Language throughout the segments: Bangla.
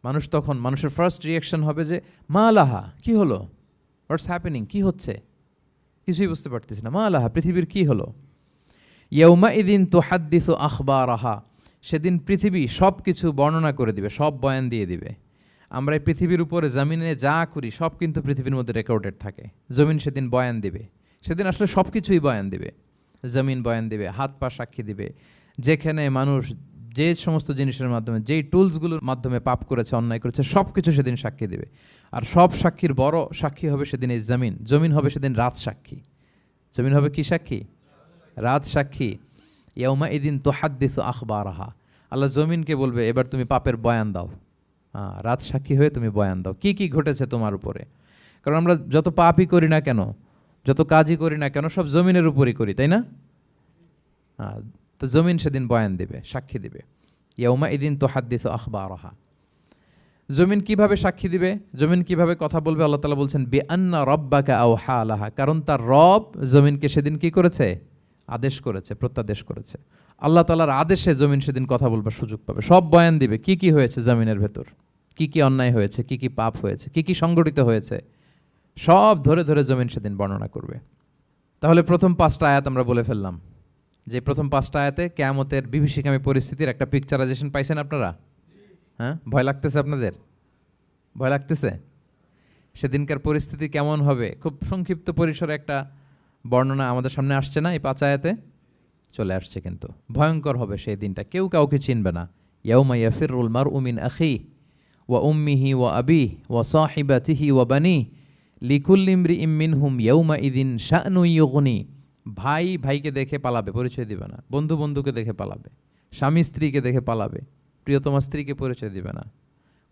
মানুষের ফার্স্ট রিয়াকশন হবে যে মা লাহা, কি হলো, হোয়াটস হ্যাপেনিং, কি হচ্ছে, কিছুই বুঝতে পারতেছি না, মা লাহা, পৃথিবীর কি হলো। ইয়াউমা ইদিন তুহাদ্দিসু আখবারাহা, সেদিন পৃথিবী সব কিছু বর্ণনা করে দিবে, সব বয়ান দিয়ে দিবে। আমরা এই পৃথিবীর উপরে জমিনে যা করি সব কিন্তু পৃথিবীর মধ্যে রেকর্ডেড থাকে। জমিন সেদিন বয়ান দিবে, সেদিন আসলে সব কিছুই বয়ান দিবে। জমিন বয়ান দিবে, হাত পা সাক্ষী দিবে, যেখানে মানুষ যে সমস্ত জিনিসের মাধ্যমে, যেই টুলসগুলোর মাধ্যমে পাপ করেছে, অন্যায় করেছে, সব কিছু সেদিন সাক্ষী দিবে। আর সব সাক্ষীর বড় সাক্ষী হবে সেদিন এই জমিন। জমিন হবে সেদিন রাত সাক্ষী। জমিন হবে কি সাক্ষী? রাত সাক্ষী। ইয়াউমা ইদিন তুহাদ্দিসু আখবারাহা, আল্লাহ জমিনকে বলবে এবার তুমি পাপের বয়ান দাও। রাত সাক্ষী হয়ে তুমি বয়ান দাও, কি কি ঘটেছে তোমার উপরে। কারণ আমরা যত পাপই করি না কেন, যত কাজই করি না কেন, সব জমিনের উপরই করি, তাই না? তো জমিন সেদিন বয়ান দিবে, সাক্ষী দিবে। ইয়াউমা ইদিন তুহাদ্দিসু আখবারাহা। জমিন কিভাবে সাক্ষী দিবে, জমিন কিভাবে কথা বলবে? আল্লাহ তাআলা বলছেন বিআন্না রাব্বাকা আওহা লাহা, কারণ তার রব জমিনকে সেদিন কি করেছে? আদেশ করেছে, প্রত্যাদেশ করেছে। আল্লাহ তাআলার আদেশে জমিন সেদিন কথা বলবার সুযোগ পাবে, সব বয়ান দিবে কি কি হয়েছে জমিনের ভেতর, কি কি অন্যায় হয়েছে, কি কি পাপ হয়েছে, কি কি সংগঠিত হয়েছে, সব ধরে ধরে জমিন সেদিন বর্ণনা করবে। তাহলে প্রথম 5টা আয়াত আমরা বলে ফেললাম, যে প্রথম 5টা আয়াতে কিয়ামতের বিভীষিকামী পরিস্থিতির একটা পিকচারাইজেশন পাইছেন আপনারা? হ্যাঁ, ভয় লাগতেছে আপনাদের? ভয় লাগতেছে? সেদিনকার পরিস্থিতি কেমন হবে খুব সংক্ষিপ্ত পরিসরে একটা বর্ণনা আমাদের সামনে আসছে না? এই 5 আয়াতে চলে আসছে। কিন্তু ভয়ঙ্কর হবে সেই দিনটা, কেউ কাউকে চিনবে না। ইয়াউমা ইয়াফিরুল মারউ মিন আখিহি ওয়া উম্মিহি ওয়া আবিহি ওয়া সাহিবাতিহি ওয়া বানিহি লিকুল্লি ইমরিইম মিনহুম ইয়াউমা ইদিন শা'নু ইউগনি। ভাই ভাইকে দেখে পালাবে, পরিচয় দিবে না। বন্ধু বন্ধুকে দেখে পালাবে, স্বামী স্ত্রীকে দেখে পালাবে, প্রিয়তমা স্ত্রীকে পরিচয় দিবে না,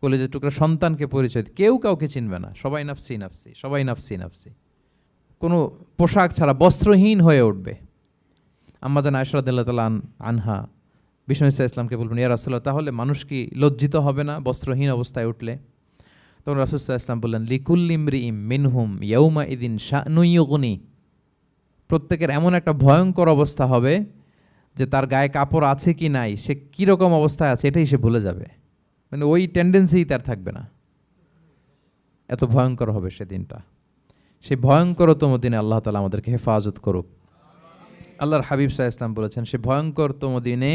কলেজের টুকরা সন্তানকে পরিচয়, কেউ কাউকে চিনবে না। সবাই নাফসি নাফসি, সবাই নাফসি নাফসি। কোনো পোশাক ছাড়া বস্ত্রহীন হয়ে উঠবে। আম্মাজান আয়েশা রাদিয়াল্লাহু তাআলা আনহা বিষ্ণু ইসলামকে বলবেন, ইয়া রাসূলুল্লাহ, তাহলে মানুষ কি লজ্জিত হবে না বস্ত্রহীন অবস্থায় উঠলে? তখন রাসূল সাল্লাল্লাহু আলাইহি ওয়াসাল্লাম বললেন, লিকুল্লি ইমরিইম মিনহুম ইয়াউমা ইদিন শা'নু ইউগনি। প্রত্যেকের এমন একটা ভয়ঙ্কর অবস্থা হবে যে তার গায়ে কাপড় আছে কি নাই, সে কীরকম অবস্থায় আছে এটাই সে ভুলে যাবে। মানে ওই টেন্ডেন্সিই তার থাকবে না, এত ভয়ঙ্কর হবে সেদিনটা। সেই ভয়ঙ্করতম দিনে আল্লাহ তাআলা আমাদেরকে হেফাজত করুক। আল্লাহর হাবিব সাল্লাল্লাহু আলাইহি ওয়াসাল্লাম বলেছেন, সে ভয়ঙ্করতম দিনে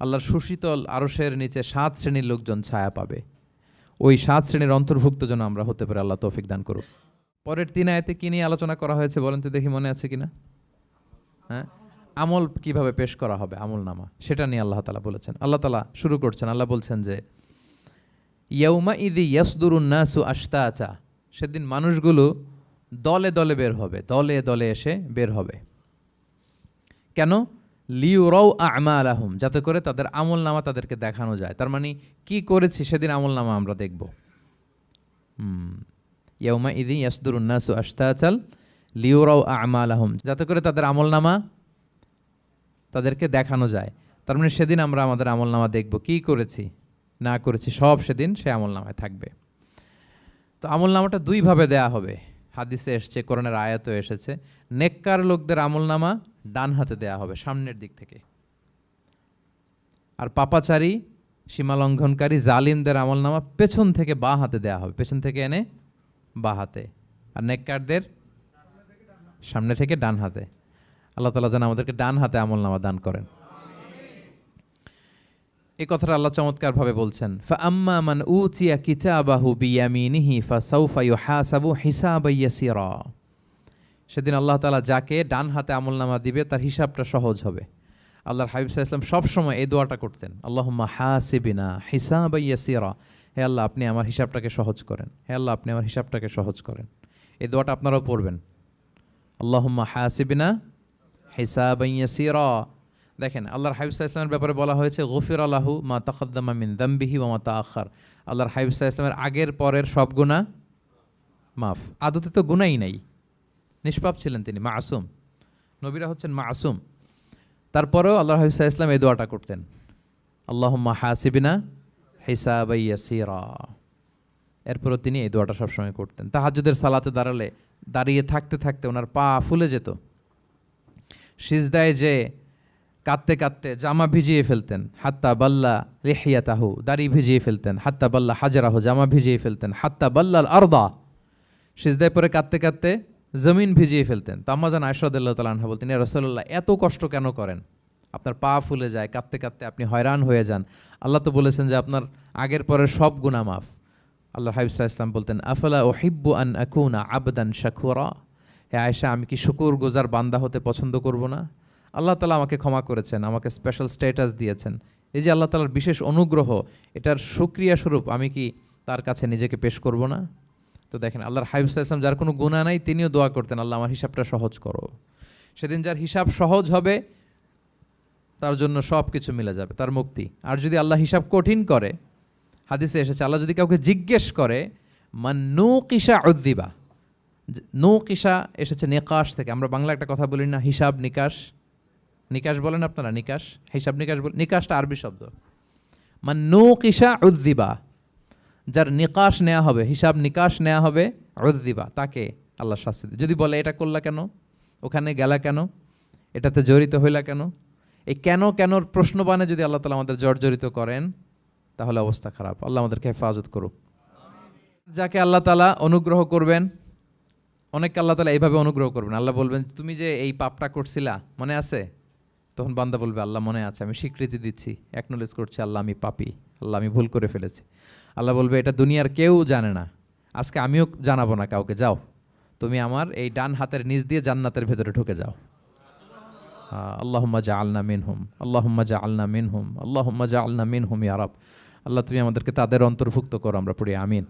আল্লাহর সুশীতল আরশের নিচে 7 শ্রেণীর লোকজন ছায়া পাবে। ওই 7 শ্রেণীর অন্তর্ভুক্ত যেন আমরা হতে পারি, আল্লাহ তৌফিক দান করুক। পরের 3 আয়াতে কি নিয়ে আলোচনা করা হয়েছে বলেন তো দেখি, মনে আছে কিনা? হ্যাঁ, আমল কিভাবে পেশ করা হবে, আমল নামা, সেটা নিয়ে আল্লাহ তাআলা বলেছেন। আল্লাহ তাআলা শুরু করছেন, আল্লাহ বলছেন যে ইয়াউমা ইদি ইয়াসদুরুন নাসু আশতাতা, সেদিন মানুষগুলো দলে দলে বের হবে, দলে দলে এসে বের হবে। কেন? লিউরাউ আমালাহুম, যাতে করে তাদের আমল নামা তাদেরকে দেখানো যায়। তার মানে কি করেছি সেদিন আমল নামা আমরা দেখব। ইয়াউমা ইদি ইয়াসদুরুন নাসু আশতাতাল লিউরাউ আমালাহুম, যাতে করে তাদের আমল নামা তাদেরকে দেখানো যায়। তার মানে সেদিন আমরা আমাদের আমল নামা দেখব, কি করেছি না করেছি সব সেদিন সে আমল নামায় থাকবে। তো আমল নামাটা 2 ভাবে দেয়া হবে, হাদিসে এসছে, কোরআনের আয়াতও এসেছে। নেককার লোকদের আমল নামা ডান হাতে দেয়া হবে, সামনের দিক থেকে। আর পাপাচারী, সীমা লঙ্ঘনকারী, জালিমদের আমল নামা পেছন থেকে বাঁ হাতে দেয়া হবে, পেছন থেকে এনে বাঁ হাতে। আর নেককারদের সামনে থেকে ডান হাতে। আল্লাহ তাআলা যেন আমাদেরকে ডান হাতে আমল নামা দান করেন। এই কথাটা আল্লাহ চমৎকার ভাবে বলছেন, ফাআম্মা মান উতিয়া কিতাবাহু বিয়ামিনিহি ফাসাউফা ইউহাসাবু হিসাবান ইয়াসিরা। সেদিন আল্লাহ তাআলা যাকে ডান হাতে আমলনামা দিবে তার হিসাবটা সহজ হবে। আল্লাহর হাবিব সাল্লাল্লাহু আলাইহি ওয়াসাল্লাম সব সময় এই দোয়াটা করতেন, আল্লাহুম্মা হাসিবিনা হিসাবান ইয়াসিরা। হে আল্লাহ, আপনি আমার হিসাবটাকে সহজ করেন, হে আল্লাহ, আপনি আমার হিসাবটাকে সহজ করেন। এই দোয়াটা আপনারাও পড়বেন, আল্লাহুম্মা হাসিবিনা হিসাবান ইয়াসিরা। দেখেন, আল্লাহর হাবিব সাল্লাল্লাহু আলাইহি ওয়াসাল্লামের ব্যাপারে বলা হয়েছে গফিরা লাহু মা তাকাদ্দামা মিন যামবিহি ওয়া মা তাআখার। আল্লাহর হাবিব সাল্লাল্লাহু আলাইহি ওয়াসাল্লামের আগের পরের সব গুনাহ মাফ। আদতে তো গুনাহই নাই, নিষ্পাপ ছিলেন তিনি, মাসুম। নবীরা হচ্ছেন মাসুম। তারপরেও আল্লাহর হাবিব সাল্লাল্লাহু আলাইহি ওয়াসাল্লাম এই দোয়াটা করতেন, আল্লাহুম্মা হাসিবিনা হিসাবান ইয়াসিরা। এরপরও তিনি এই দোয়াটা সবসময় করতেন। তাহাজ্জুদের সালাতে দাঁড়িয়ে থাকতে থাকতে ওনার পা ফুলে যেত। সিজদায় যে কাঁদতে কাঁদতে জামা ভিজিয়ে ফেলতেন, হাত্তা বাল্লা লিহিয়াতাহু, দাড়ি ভিজিয়ে ফেলতেন, হাত্তা বাল্লা হাজরাহু, জামা ভিজিয়ে ফেলতেন, হাত্তা বাল্লাল আরদা, সিজদায় পরে কাঁদতে কাঁদতে জমিন ভিজিয়ে ফেলতেন। তো আম্মা জান আয়েশা রাদিয়াল্লাহু তাআলা আনহা বলতেন, ইয়া রাসূলুল্লাহ, এত কষ্ট কেন করেন? আপনার পা ফুলে যায়, কাঁদতে কাঁদতে আপনি হয়রান হয়ে যান। আল্লাহ তো বলেছেন যে আপনার আগের পরের সব গুনাহ মাফ। আল্লাহর হাবিব সাল্লাল্লাহু আলাইহি ওয়াসাল্লাম বলতেন, আফালা উহিব্বু আন আকুনা আবদান শাকুরা, হে আয়েশা, আমি কি শুকরগুজার বান্দা হতে পছন্দ করব না? আল্লাহ তাআলা আমাকে ক্ষমা করেছেন, আমাকে স্পেশাল স্ট্যাটাস দিয়েছেন। এই যে আল্লাহ তাআলার বিশেষ অনুগ্রহ, এটার শুকরিয়া স্বরূপ আমি কি তার কাছে নিজেকে পেশ করব না? তো দেখেন, আল্লাহর হাবিব সাল্লাল্লাহু আলাইহি ওয়াসাল্লাম, যার কোনো গুনাহ নাই, তিনিও দোয়া করতেন, আল্লাহ আমার হিসাবটা সহজ করো। সেদিন যার হিসাব সহজ হবে তার জন্য সব কিছু মিলে যাবে, তার মুক্তি। আর যদি আল্লাহ হিসাব কঠিন করে, হাদিসে এসেছে, আল্লাহ যদি কাউকে জিজ্ঞেস করে, মান নুকিশা উযযিবা, নুকিশা এসেছে নিকাশ থেকে। আমরা বাংলা একটা কথা বলি না, হিসাব নিকাশ, নিকাশ বলেন আপনারা, নিকাশ, হিসাব নিকাশ বলেন, নিকাশটা আরবি শব্দ। মান নুকিশা উযযিবা, যার নিকাশ নেওয়া হবে, হিসাব নিকাশ নেওয়া হবে, উযযিবা, তাকে আল্লাহ শাস্তি দেবে। যদি বলে এটা করলা কেন, ওখানে গেলা কেন, এটাতে জড়িত হইলা কেন, এই কেন কেনর প্রশ্ন বানে যদি আল্লাহ তাআলা আমাদের জর্জরিত করেন, তাহলে অবস্থা খারাপ। আল্লাহ আমাদেরকে হেফাজত করুক। যাকে আল্লাহ তাআলা অনুগ্রহ করবেন, অনেককে আল্লাহ তাআলা এইভাবে অনুগ্রহ করবেন। আল্লাহ বলবেন, তুমি যে এই পাপটা করছিলা মনে আছে? তখন বান্দা বলবে, আল্লাহ মনে আছে, আমি স্বীকৃতি দিচ্ছি, অ্যাকনোলেজ করছি, আল্লাহ আমি পাপী, আল্লাহ আমি ভুল করে ফেলেছি। আল্লাহ বলবে, এটা দুনিয়ার কেউ জানে না, আজকে আমিও জানাবো না কাউকে, যাও তুমি আমার এই ডান হাতের নিচ দিয়ে জান্নাতের ভেতরে ঢুকে যাও। আল্লাহুম্মা জাআলনা মিনহুম, আল্লাহুম্মা জাআলনা মিনহুম, আল্লাহুম্মা জাআলনা মিনহুম ইয়া রাব। আল্লাহ তুমি আমাদেরকে তাদের অন্তর্ভুক্ত করো, আমরা পড়ি আমিন।